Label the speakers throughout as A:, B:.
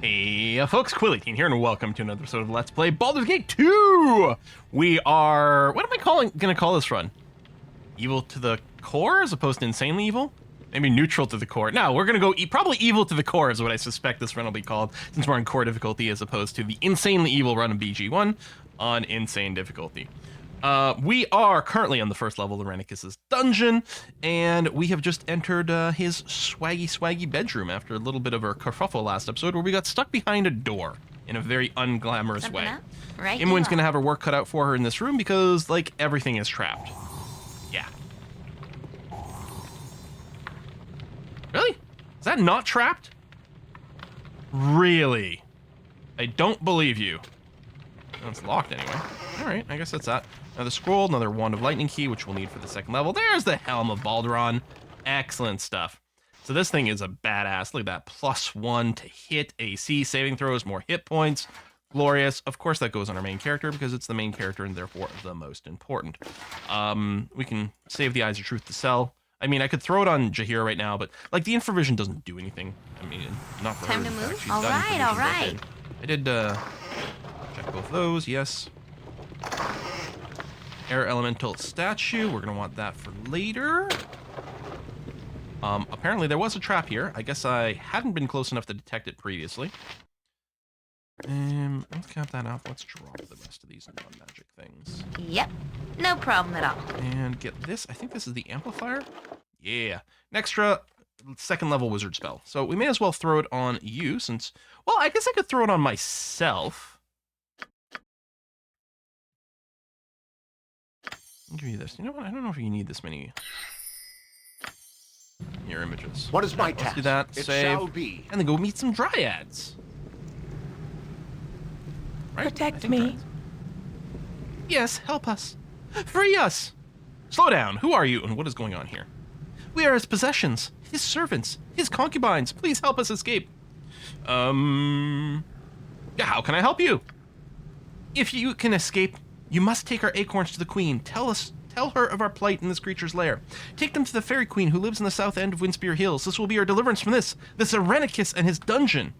A: Hey folks, Quill18 here, and welcome to another episode of Let's Play Baldur's Gate 2! We are... what am I gonna call this run? Evil to the core as opposed to insanely evil? Maybe neutral to the core. No, we're gonna go probably evil to the core is what I suspect this run will be called, since we're on core difficulty as opposed to the insanely evil run of BG1 on insane difficulty. We are currently on the first level of Irenicus's dungeon, and we have just entered his swaggy bedroom after a little bit of a kerfuffle last episode where we got stuck behind a door in a very unglamorous way.
B: Right.
A: Imoen's gonna have her work cut out for her in this room because, like, everything is trapped. Yeah. Really? Is that not trapped? Really? I don't believe you. Oh, it's locked anyway. Alright, I guess that's that. Another scroll, another wand of lightning key, which we'll need for the second level. There's the helm of Baldur. Excellent stuff. So this thing is a badass. Look at that. +1 to hit AC, saving throws, more hit points. Glorious. Of course that goes on our main character because it's the main character and therefore the most important. We can save the Eyes of Truth to sell. I mean, I could throw it on Jaheira right now, but like the infravision doesn't do anything. I mean, not for
B: Time
A: her.
B: to
A: In fact,
B: move?
A: she's
B: All
A: got
B: right, all
A: infravision built
B: right.
A: in. I did check both those, yes. Air Elemental statue, we're gonna want that for later. Apparently there was a trap here. I guess I hadn't been close enough to detect it previously. Let's cap that off. Let's drop the rest of these non-magic things.
B: Yep. No problem at all.
A: And get this. I think this is the amplifier. Yeah. An extra second level wizard spell. So we may as well throw it on you since, well, I guess I could throw it on myself. I'll give you this. You know what? I don't know if you need this many mirror images.
C: What is my
A: Let's
C: task?
A: do that.
C: It
A: Save.
C: shall be.
A: And then go meet some dryads. Right?
D: Protect
A: I think
D: me.
A: that's- Yes, help us. Free us. Slow down. Who are you and what is going on here? We are his possessions, his servants, his concubines. Please help us escape. How can I help you? If you can escape, you must take our acorns to the queen. Tell her of our plight in this creature's lair. Take them to the fairy queen who lives in the south end of Windspear Hills. This will be our deliverance from this Irenicus and his dungeon.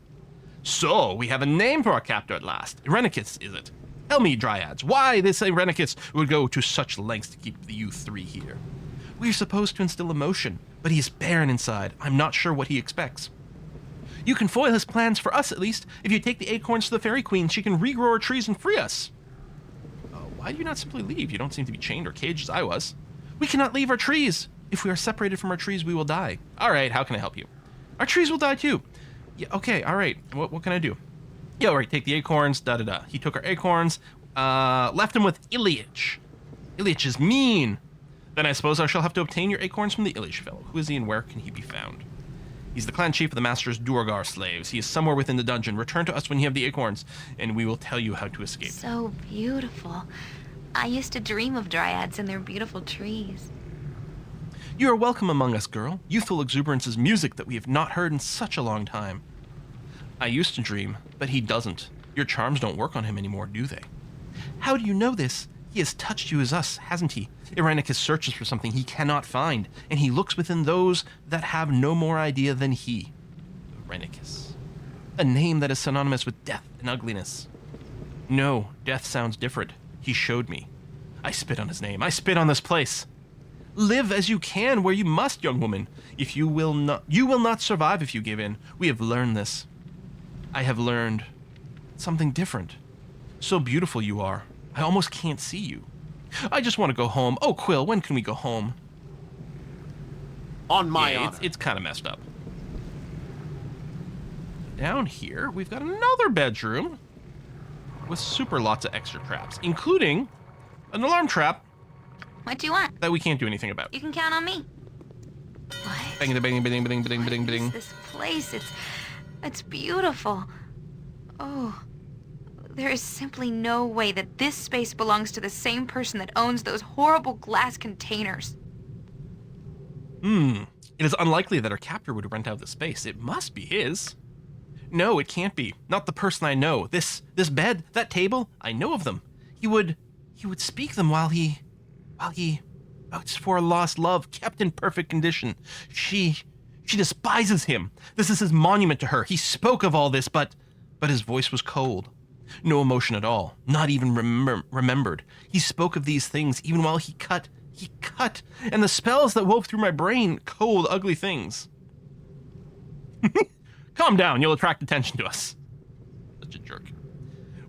A: So, we have a name for our captor at last. Irenicus, is it? Tell me, dryads, why this Irenicus would go to such lengths to keep you three here. We're supposed to instill emotion, but he is barren inside. I'm not sure what he expects. You can foil his plans for us, at least. If you take the acorns to the fairy queen, she can regrow our trees and free us. Why do you not simply leave? You don't seem to be chained or caged as I was. We cannot leave our trees. If we are separated from our trees, we will die. All right, how can I help you? Our trees will die too. Yeah, okay, all right. What can I do? Yeah, all right, take the acorns, da-da-da. He took our acorns, left him with Ilyich. Ilyich is mean. Then I suppose I shall have to obtain your acorns from the Ilyich fellow. Who is he and where can he be found? He's the clan chief of the Master's Duergar slaves. He is somewhere within the dungeon. Return to us when you have the acorns, and we will tell you how to escape.
B: So beautiful. I used to dream of dryads and their beautiful trees.
A: You are welcome among us, girl. Youthful exuberance is music that we have not heard in such a long time. I used to dream, but he doesn't. Your charms don't work on him anymore, do they? How do you know this? He has touched you as us, hasn't he? Irenicus searches for something he cannot find, and he looks within those that have no more idea than he. Irenicus. A name that is synonymous with death and ugliness. No, death sounds different. He showed me. I spit on his name. I spit on this place. Live as you can where you must, young woman. If you will not survive if you give in. We have learned this. I have learned something different. So beautiful you are. I almost can't see you. I just want to go home. Oh, Quill, when can we go home?
C: On my
A: Yeah,
C: honor.
A: it's kind of messed up. Down here, we've got another bedroom with super lots of extra traps, including an alarm trap
B: What do you want?
A: that we can't do anything about.
B: You can count on me. What?
A: Bang, bang, bang, bang, bang, bang,
B: What
A: bang,
B: is
A: bang.
B: this place? It's beautiful. Oh, there is simply no way that this space belongs to the same person that owns those horrible glass containers.
A: It is unlikely that our captor would rent out the space. It must be his. No, it can't be. Not the person I know. This bed, that table, I know of them. He would speak them while he it's for a lost love, kept in perfect condition. She despises him. This is his monument to her. He spoke of all this, but but his voice was cold. No emotion at all, not even remembered. He spoke of these things even while he cut, and the spells that wove through my brain, cold, ugly things. Calm down, you'll attract attention to us. Such a jerk.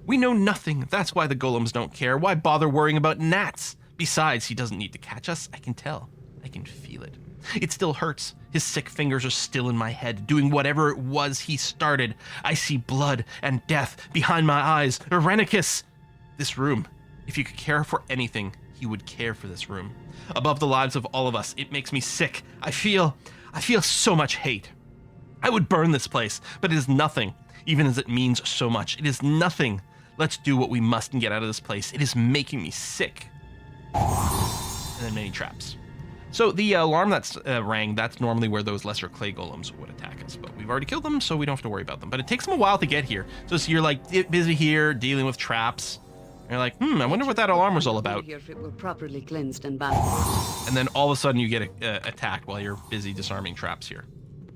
A: We know nothing, that's why the golems don't care. Why bother worrying about gnats? Besides, he doesn't need to catch us, I can tell. I can feel it. It still hurts. His sick fingers are still in my head, doing whatever it was he started. I see blood and death behind my eyes. Irenicus! This room. If you could care for anything, he would care for this room. Above the lives of all of us, it makes me sick. I feel so much hate. I would burn this place, but it is nothing, even as it means so much. It is nothing. Let's do what we must and get out of this place. It is making me sick. And then many traps. So the alarm that's rang, that's normally where those lesser clay golems would attack us. But we've already killed them, so we don't have to worry about them. But it takes them a while to get here. So you're like busy here dealing with traps. And you're like, I wonder what that alarm was all about.
C: Here if it were properly cleansed and bound.
A: And then all of a sudden you get attacked while you're busy disarming traps here.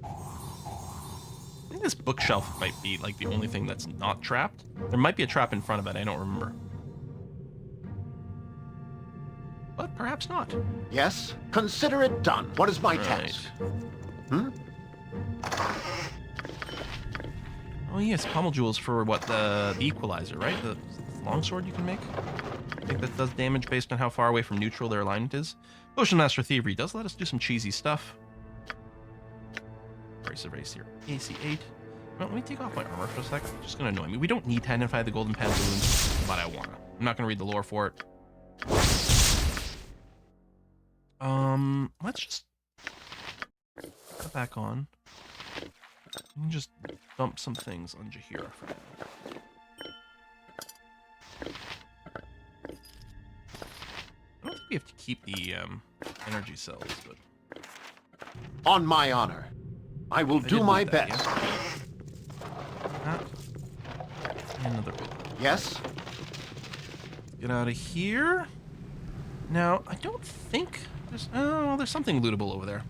A: I think this bookshelf might be like the only thing that's not trapped. There might be a trap in front of it, I don't remember. But perhaps not.
D: Yes, consider it done. What is my
A: Right.
D: task?
A: Oh yes, pommel jewels for what, the equalizer, right? The longsword you can make? I think that does damage based on how far away from neutral their alignment is. Potion Master Thievery does let us do some cheesy stuff. Brace of race here. AC8. Well, let me take off my armor for a sec. It's just gonna annoy me. We don't need to identify the golden pantaloons, but I wanna. I'm not gonna read the lore for it. Let's just put back on. And just dump some things on Jaheira for now. I don't think we have to keep the energy cells, but
D: On my honor. I will
A: I
D: do
A: did
D: my
A: loot that,
D: best.
A: That. And another book.
D: Yes?
A: Get out of here. Now, I don't think there's... Oh, there's something lootable over there.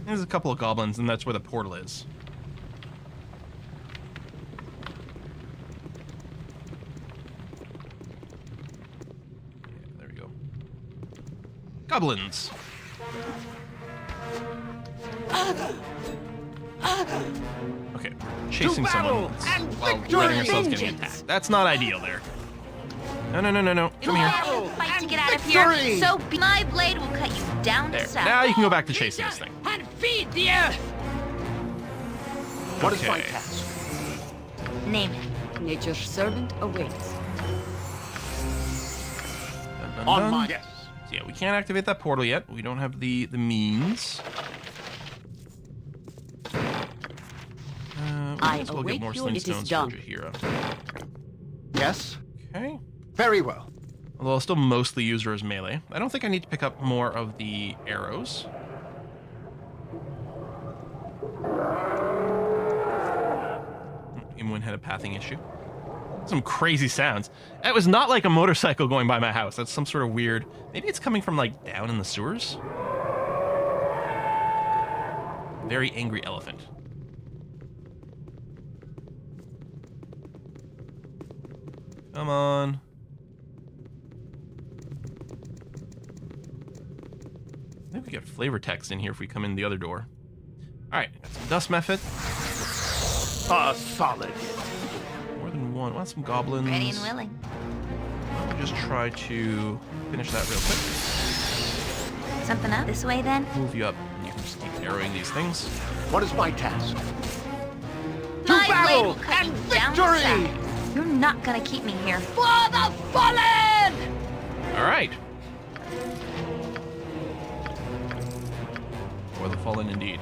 A: There's a couple of goblins, and that's where the portal is. Yeah, there we go. Goblins. Okay, chasing someone while letting ourselves getting attacked. That's not ideal there. No. Come here.
B: Fight to get out of here.
D: Victory!
B: So my blade will cut you down
A: There.
B: to size.
A: Now you can go back to chasing this thing.
C: And feed the earth!
D: What is my
A: Okay.
D: task?
B: Name it.
C: Nature's servant awaits.
A: Dun, dun,
D: On
A: dun.
D: my... Yes.
A: So yeah, we can't activate that portal yet. We don't have the means.
C: I
A: Let's go get
C: await
A: more
C: you,
A: sling
C: it is
A: stones
C: done.
A: for Jaheira.
D: Yes?
A: Okay.
D: Very well.
A: Although I'll still mostly use her as melee. I don't think I need to pick up more of the arrows. Imwin had a pathing issue. Some crazy sounds. That was not like a motorcycle going by my house. That's some sort of weird... Maybe it's coming from, like, down in the sewers? Very angry elephant. Come on. I think we get flavor text in here if we come in the other door. Alright, got some dust method.
D: A solid.
A: More than one. Want some goblins.
B: Ready and willing.
A: Why don't we just try to finish that real quick.
B: Something up this way then?
A: Move you up. You can just keep arrowing these things.
D: What is my task?
B: My blade
D: battle
B: will cut
D: and
B: you down
D: victory!
B: to size. You're not gonna keep me here.
C: For the fallen!
A: Alright. For the fallen indeed.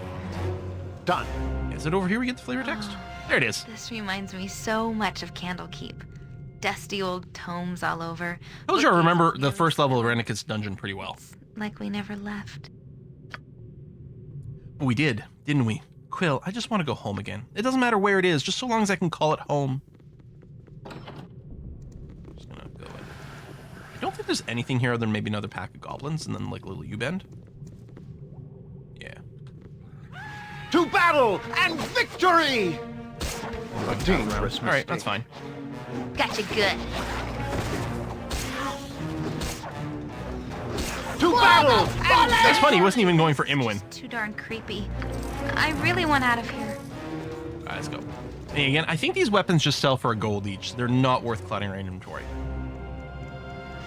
D: Done.
A: Is it over here we get the flavor text? There it is.
B: This reminds me so much of Candlekeep. Dusty old tomes all over.
A: Told you I
B: Bookcases
A: remember the
B: near
A: first level of
B: the
A: Renicus dungeon pretty well.
B: Like we never left.
A: We did, didn't we? Quill, I just want to go home again. It doesn't matter where it is, just so long as I can call it home. Just gonna go in. I don't think there's anything here other than maybe another pack of goblins and then like a little U-bend. Yeah.
D: To battle and victory! A dangerous
A: All right, that's fine.
B: Gotcha good.
D: To battle!
A: That's funny. He wasn't even going for Imwin.
B: Too darn creepy. I really want out of here.
A: All right, let's go. And again, I think these weapons just sell for a gold each. They're not worth cluttering our inventory.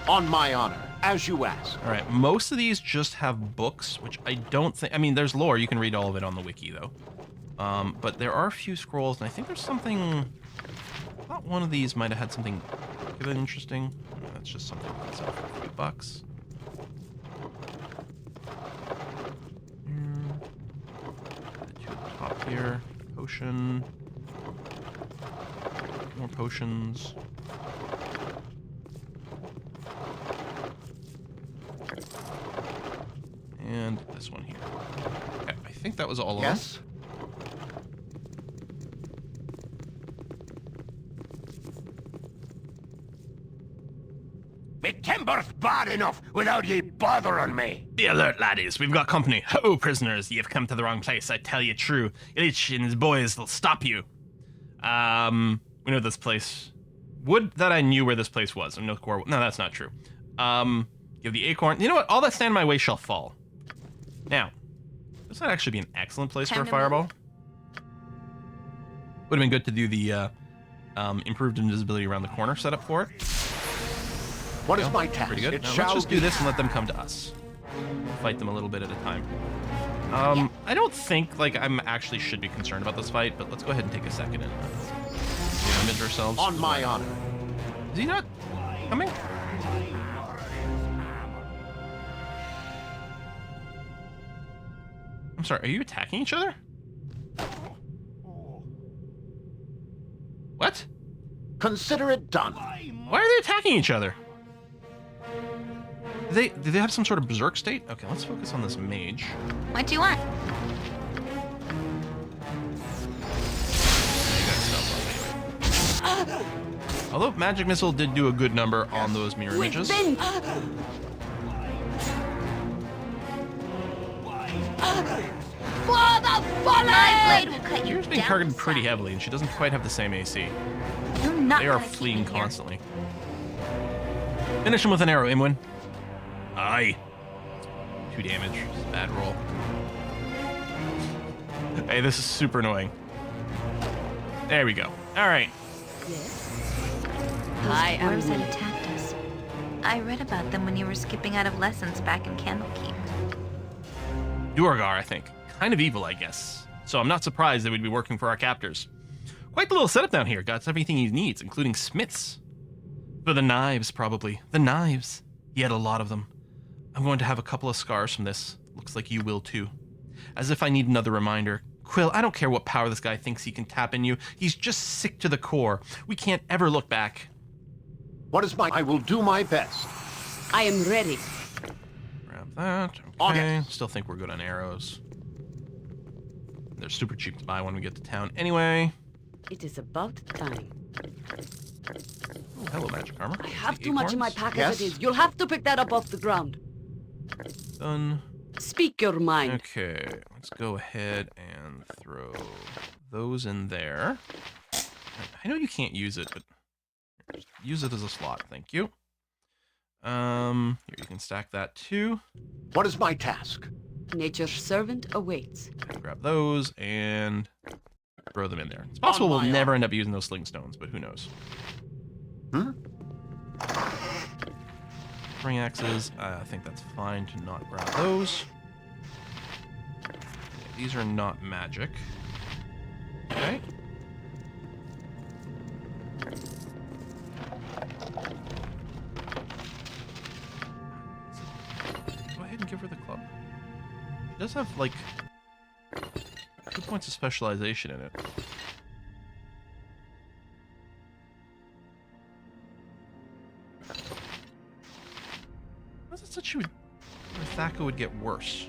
D: On my honor, as you ask.
A: All right, most of these just have books, which I don't think... I mean, there's lore. You can read all of it on the wiki, though. But there are a few scrolls, and I think there's something... I thought one of these might have had something particularly interesting. That's just something that's sell for a few bucks. Two at the top here. Potion. More potions. And this one here. Okay, I think that was all of them.
D: Yes?
E: Me timber's bad enough without ye bothering me.
A: Be alert, laddies. We've got company. Ho, prisoners. Ye have come to the wrong place. I tell you true. Illich and his boys will stop you. We know this place. Would that I knew where this place was. No, that's not true. Give the acorn. You know what? All that stand in my way shall fall. Now, this would actually be an excellent place for a fireball. Would have been good to do the improved invisibility around the corner setup for it.
D: What is my task?
A: Pretty good.
D: It
A: Now,
D: shall
A: let's just
D: be.
A: do this and let them come to us. Fight them a little bit at a time. I don't think like I'm actually should be concerned about this fight, but let's go ahead and take a second and damage ourselves.
D: On my honor.
A: Is he not coming? I'm sorry, are you attacking each other? What?
D: Consider it done.
A: Why are they attacking each other? Do they have some sort of berserk state? Okay, let's focus on this mage.
B: What do you want?
A: Although magic missile did do a good number on those mirror images.
C: For the fallen!
B: My blade will cut you
A: She's being
B: down,
A: targeted pretty
B: son.
A: heavily, and she doesn't quite have the same AC.
B: You're not
A: They are
B: gonna keep
A: fleeing
B: me here.
A: constantly. Finish him with an arrow, Imwin. Aye. 2 damage. It's a bad roll. Hey, this is super annoying. There we go. All right.
C: I am
B: Dwarves had
C: ready.
B: attacked us. I read about them when you were skipping out of lessons back in Candlekeep.
A: Duergar, I think. Kind of evil, I guess. So I'm not surprised they would be working for our captors. Quite the little setup down here. Got everything he needs, including smiths. For the knives, probably. The knives. He had a lot of them. I'm going to have a couple of scars from this. Looks like you will too. As if I need another reminder. Quill, I don't care what power this guy thinks he can tap in you. He's just sick to the core. We can't ever look back.
D: What is my... I will do my best.
C: I am ready.
A: Grab that.
D: On
A: Okay.
D: it.
A: Still think we're good on arrows. They're super cheap to buy when we get to town anyway.
C: It is about time.
A: Oh, hello, magic armor.
C: I have
A: The
C: too much in my
A: acorns.
C: pack
D: Yes?
C: as it is. You'll have to pick that up off the ground.
A: Done.
C: Speak your mind.
A: Okay, let's go ahead and throw those in there. I know you can't use it, but just use it as a slot. Thank you. Here you can stack that too.
D: What is my task?
C: Nature's servant awaits.
A: Grab those and throw them in there. It's possible we'll
D: my
A: never end up using those sling stones, but who knows?
D: Hmm?
A: Ring axes, I think that's fine to not grab those. These are not magic. Okay. Go ahead and give her the club. She does have, like, 2 points of specialization in it. I thought she would... Thaka would get worse.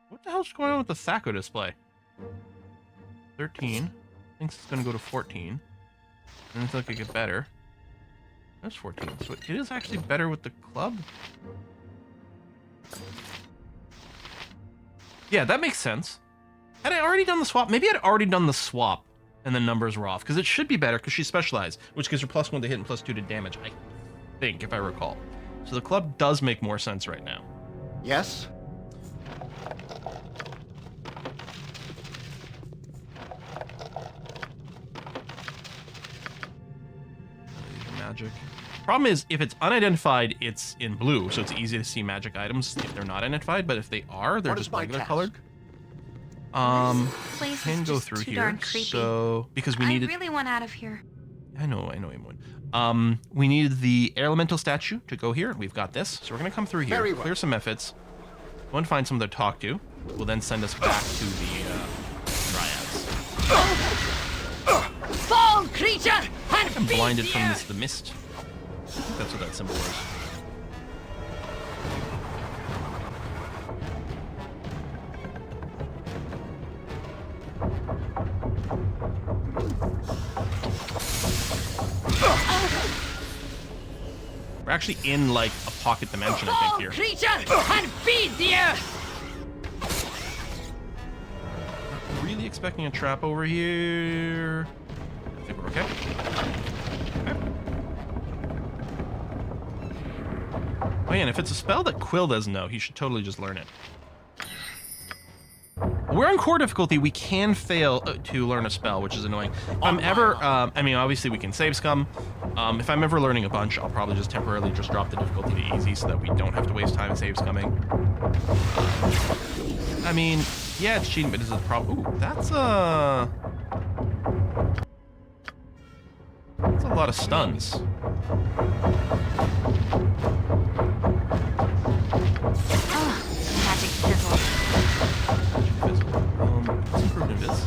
A: What the hell's going on with the Thaco display? 13. Thinks it's going to go to 14. And it's looking to get better. That's 14. So it is actually better with the club? Yeah, that makes sense. Had I already done the swap? Maybe I'd already done the swap and the numbers were off. Because it should be better because she's specialized, which gives her +1 to hit and +2 to damage, I think, if I recall. So the club does make more sense right now.
D: Yes?
A: Magic. Problem is, if it's unidentified, it's in blue, so it's easy to see magic items if they're not identified, but if they are, they're
D: What
A: just
D: is my
A: regular
D: task?
A: colored.
B: Place
A: Can
B: is
A: go
B: just
A: through
B: too
A: here,
B: darn creepy.
A: so, because we
B: I
A: needed...
B: really want out of here.
A: I know, Aimwood. We needed the air elemental statue to go here. We've got this, so we're gonna come through here,
D: Very well.
A: clear some methods, go and find someone to talk to. Will then send us back to the dryads.
C: Fall, creature, and
A: I'm
C: be
A: blinded from
C: here.
A: the mist. I think that's what that symbol was. We're actually in, like, a pocket dimension, I think,
C: Fall,
A: here.
C: creature, and feed the earth.
A: Not really expecting a trap over here. I think we're okay. Oh yeah, and if it's a spell that Quill doesn't know, he should totally just learn it. We're on core difficulty. We can fail to learn a spell, which is annoying. If I'm ever, I mean, obviously we can save scum. If I'm ever learning a bunch, I'll probably just temporarily just drop the difficulty to easy so that we don't have to waste time save scumming. I mean, yeah, it's cheating, but this is a problem. Ooh, that's a lot of stuns.
B: Oh, magic fizzle.
A: Let's improve invis.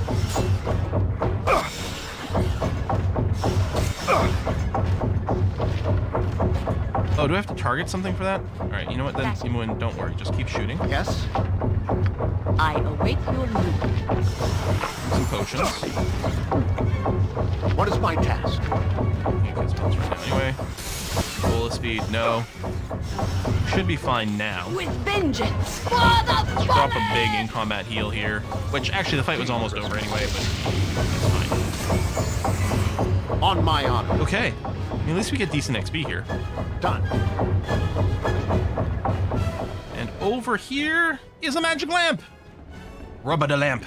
A: Oh, do I have to target something for that? Alright, you know what then,
B: Gotcha.
A: Simon, don't worry, just keep shooting.
D: Yes?
C: I await your move.
A: Some potions.
D: What is my task?
A: Can't get spells right now anyway. Bullet speed, no. Should be fine now.
C: With vengeance. For the
A: Let's drop a big in-combat heal here. Which, actually, the fight was almost over anyway, but it's fine.
D: On my honor.
A: Okay. I mean, at least we get decent XP here.
D: Done.
A: And over here is a magic lamp. Rubber the lamp.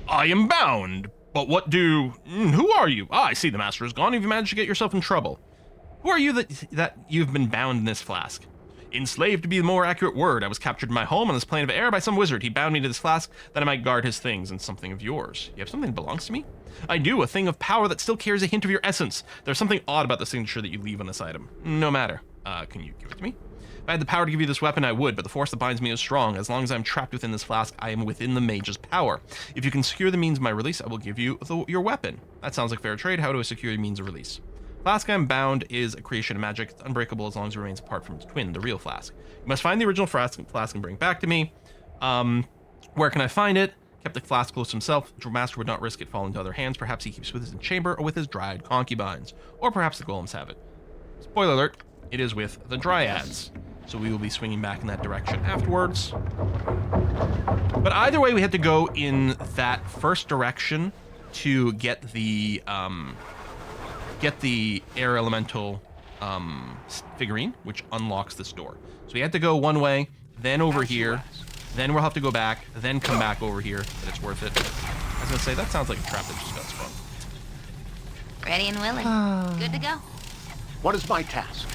A: I am bound. But what do... Who are you? Ah, I see the master is gone. You've managed to get yourself in trouble. Who are you that you've been bound in this flask? Enslaved to be the more accurate word. I was captured in my home on this plane of air by some wizard. He bound me to this flask that I might guard his things and something of yours. You have something that belongs to me? I do, a thing of power that still carries a hint of your essence. There's something odd about the signature that you leave on this item. No matter. Can you give it to me? If I had the power to give you this weapon, I would, but the force that binds me is strong. As long as I'm trapped within this flask, I am within the mage's power. If you can secure the means of my release, I will give you your weapon. That sounds like fair trade. How do I secure the means of release? Flask I'm bound is a creation of magic. It's unbreakable as long as it remains apart from its twin, the real flask. You must find the original flask and bring it back to me. Where can I find it? Kept the flask close to himself. The master would not risk it falling into other hands. Perhaps he keeps it with his chamber or with his dryad concubines. Or perhaps the golems have it. Spoiler alert, it is with the dryads. So we will be swinging back in that direction afterwards. But either way, we had to go in that first direction to get the air elemental figurine, which unlocks this door. So we had to go one way, then over here, then we'll have to go back, then come back over here, but it's worth it. I was gonna say, that sounds like a trap that just got sprung.
B: Ready and willing. Good to go.
D: What is my task?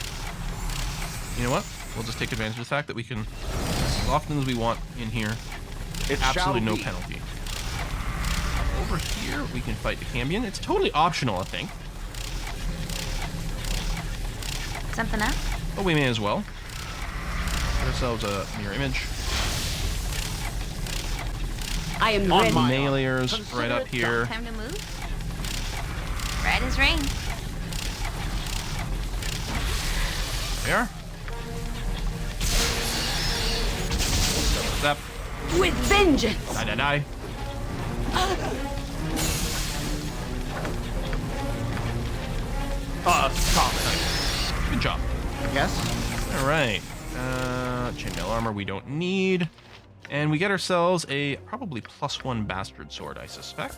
A: You know what? We'll just take advantage of the fact that we can, as often as we want in here,
D: It
A: absolutely
D: shall
A: no
D: be.
A: penalty. Over here, we can fight the Cambion. It's totally optional, I think.
B: Something up?
A: But we may as well. Get ourselves a mirror image.
C: I am
D: On
C: ready.
D: my
A: Meleers right up here.
B: Time to move? Right as rain.
A: There. Zap.
C: With vengeance!
A: Die, die, die.
D: Stop.
A: Good job.
D: Yes?
A: All right. Chainmail armor we don't need. And we get ourselves a probably +1 bastard sword, I suspect.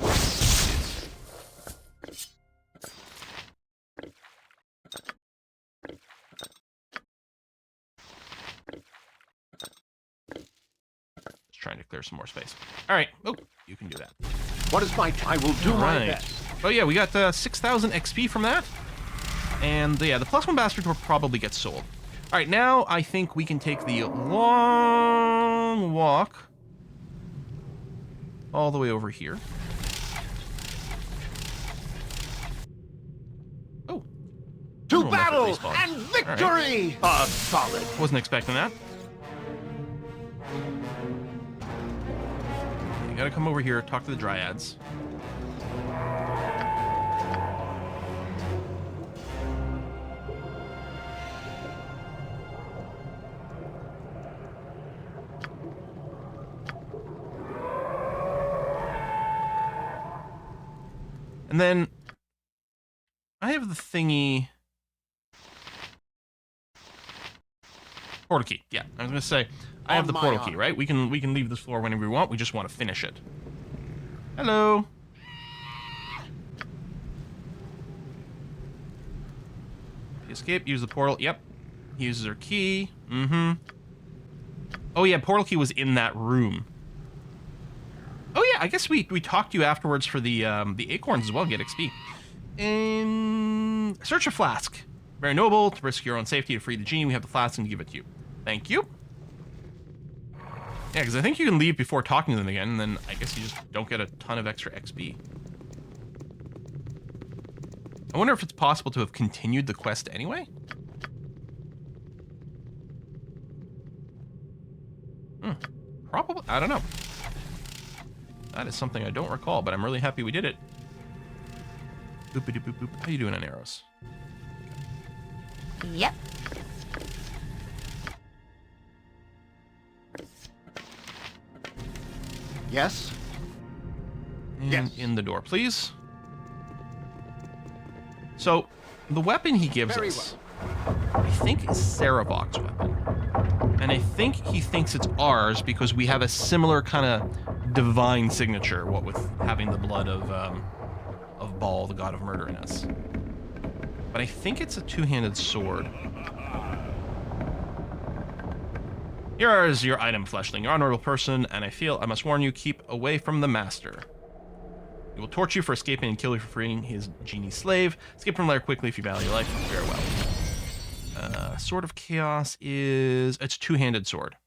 A: Just trying to clear some more space. All right. Oh, you can do that.
D: What is my... I will do my
A: Right.
D: best.
A: Oh yeah, we got 6,000 XP from that. And yeah, the +1 bastard will probably get sold. All right, now I think we can take the long walk all the way over here. Oh.
D: To
A: Everyone left at
D: battle
A: respawn.
D: and victory! Solid.
A: Wasn't expecting that. You gotta come over here, talk to the dryads. And then I have the thingy. Portal key. Yeah, I was gonna say I have the
D: On my
A: portal key,
D: honor.
A: right? We can leave this floor whenever we want. We just want to finish it. Hello. Escape. Use the portal. Yep. He uses her key. Mm-hmm. Oh yeah, portal key was in that room. Oh yeah, I guess we talked to you afterwards for the acorns as well. Get XP. And search a flask. Very noble. To risk your own safety to free the genie, we have the flask and give it to you. Thank you. Yeah, because I think you can leave before talking to them again, and then I guess you just don't get a ton of extra XP. I wonder if it's possible to have continued the quest anyway? Probably. I don't know. That is something I don't recall, but I'm really happy we did it. Boopity boop boop. How you doing on arrows?
B: Yep.
D: Yes?
A: And
D: Yes.
A: in the door, please. So, the weapon he gives
D: Very
A: us, I think is Sarevok's weapon. And I think he thinks it's ours because we have a similar kind of divine signature, what with having the blood of Baal, the god of murder, in us. But I think it's a two-handed sword. Here is your item, fleshling. You're an honorable person, and I feel I must warn you, keep away from the master. He will torture you for escaping and kill you for freeing his genie slave. Escape from lair quickly if you value your life. Farewell. Sword of Chaos is... It's a two-handed sword.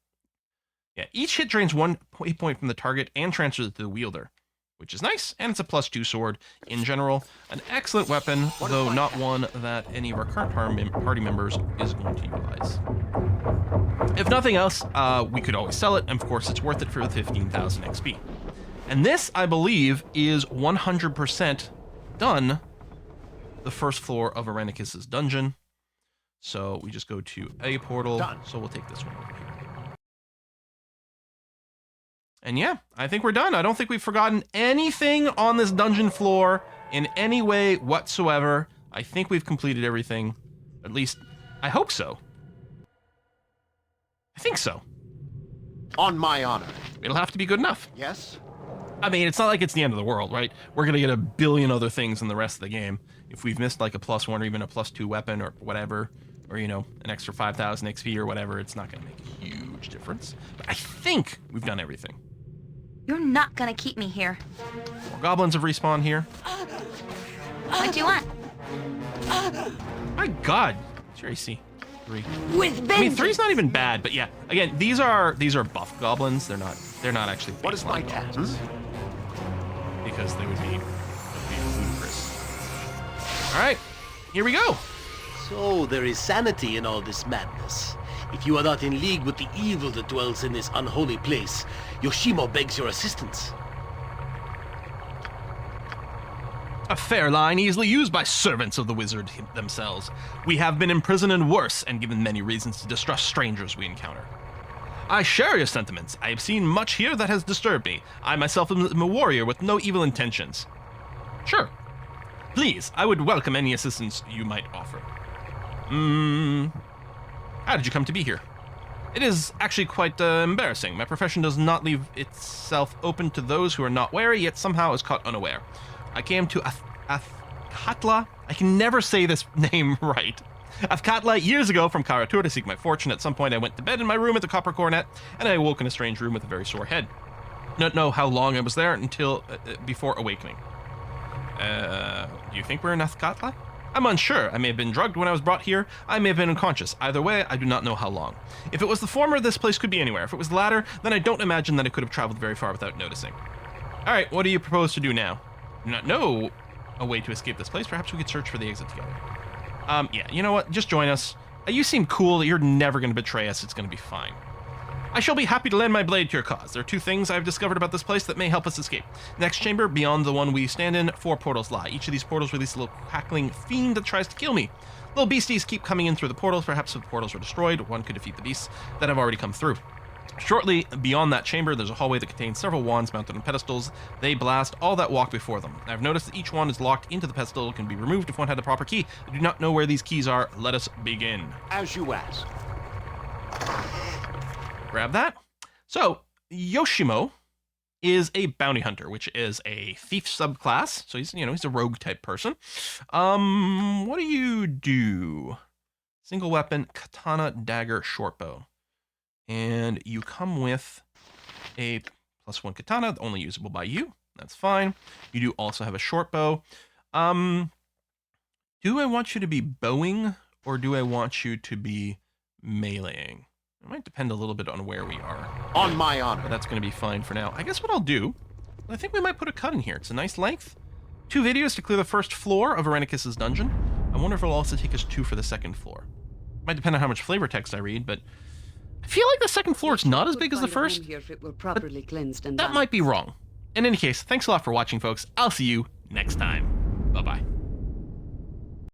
A: Yeah, each hit drains 1 hit point from the target and transfers it to the wielder, which is nice, and it's a +2 sword in general. An excellent weapon, though not one that any of our current party members is going to utilize. If nothing else, we could always sell it, and of course it's worth it for the 15,000 XP. And this, I believe, is 100% done the first floor of Arenicus's dungeon. So we just go to a portal.
D: Done.
A: So we'll take this one over here. And yeah, I think we're done. I don't think we've forgotten anything on this dungeon floor in any way whatsoever. I think we've completed everything. At least, I hope so. I think so.
D: On my honor.
A: It'll have to be good enough.
D: Yes?
A: I mean, it's not like it's the end of the world, right? We're going to get a billion other things in the rest of the game. If we've missed like a +1 or even a +2 weapon or whatever, or, you know, an extra 5,000 XP or whatever, it's not going to make a huge difference. But I think we've done everything.
B: You're not gonna keep me here.
A: More goblins have respawned here.
B: What do you want?
A: My god. What's your AC? 3.
C: With vengeance!
A: I mean, 3's not even bad, but yeah. Again, these are buff goblins. They're not actually
D: What is my
A: baseline
D: task?
A: goblins. Because they would be ludicrous. Alright, here we go.
F: So there is sanity in all this madness. If you are not in league with the evil that dwells in this unholy place, Yoshimo begs your assistance.
A: A fair line easily used by servants of the wizard themselves. We have been imprisoned and worse, and given many reasons to distrust strangers we encounter. I share your sentiments. I have seen much here that has disturbed me. I myself am a warrior with no evil intentions. Sure. Please, I would welcome any assistance you might offer. How did you come to be here? It is actually quite embarrassing. My profession does not leave itself open to those who are not wary, yet somehow is caught unaware. I came to Athkatla. I can never say this name right. Athkatla years ago from Karatur to seek my fortune. At some point I went to bed in my room at the Copper Coronet, and I awoke in a strange room with a very sore head. Don't know how long I was there until before awakening. Do you think we're in Athkatla? I'm unsure. I may have been drugged when I was brought here. I may have been unconscious. Either way, I do not know how long. If it was the former, this place could be anywhere. If it was the latter, then I don't imagine that it could have traveled very far without noticing. All right, what do you propose to do now? I do not know a way to escape this place. Perhaps we could search for the exit together. Yeah, you know what? Just join us. You seem cool. You're never going to betray us. It's going to be fine. I shall be happy to lend my blade to your cause. There are two things I've discovered about this place that may help us escape. Next chamber, beyond the one we stand in, 4 portals lie. Each of these portals release a little cackling fiend that tries to kill me. Little beasties keep coming in through the portals. Perhaps if the portals were destroyed, one could defeat the beasts that have already come through. Shortly beyond that chamber, there's a hallway that contains several wands mounted on pedestals. They blast all that walk before them. I've noticed that each wand is locked into the pedestal and can be removed if one had the proper key. I do not know where these keys are. Let us begin.
D: As you ask.
A: Grab that. So, Yoshimo is a bounty hunter, which is a thief subclass. So he's a rogue type person. What do you do? Single weapon, katana, dagger, shortbow. And you come with a +1 katana, only usable by you. That's fine. You do also have a shortbow. Do I want you to be bowing or do I want you to be meleeing? It might depend a little bit on where we are.
D: On my honor.
A: But that's going to be fine for now. I guess what I'll do, I think we might put a cut in here. It's a nice length. 2 videos to clear the first floor of Irenicus's dungeon. I wonder if it'll also take us 2 for the second floor. Might depend on how much flavor text I read, but I feel like the second floor is not as big as the first.
C: Here if it were properly cleansed and
A: That might be wrong. In any case, thanks a lot for watching, folks. I'll see you next time. Bye-bye.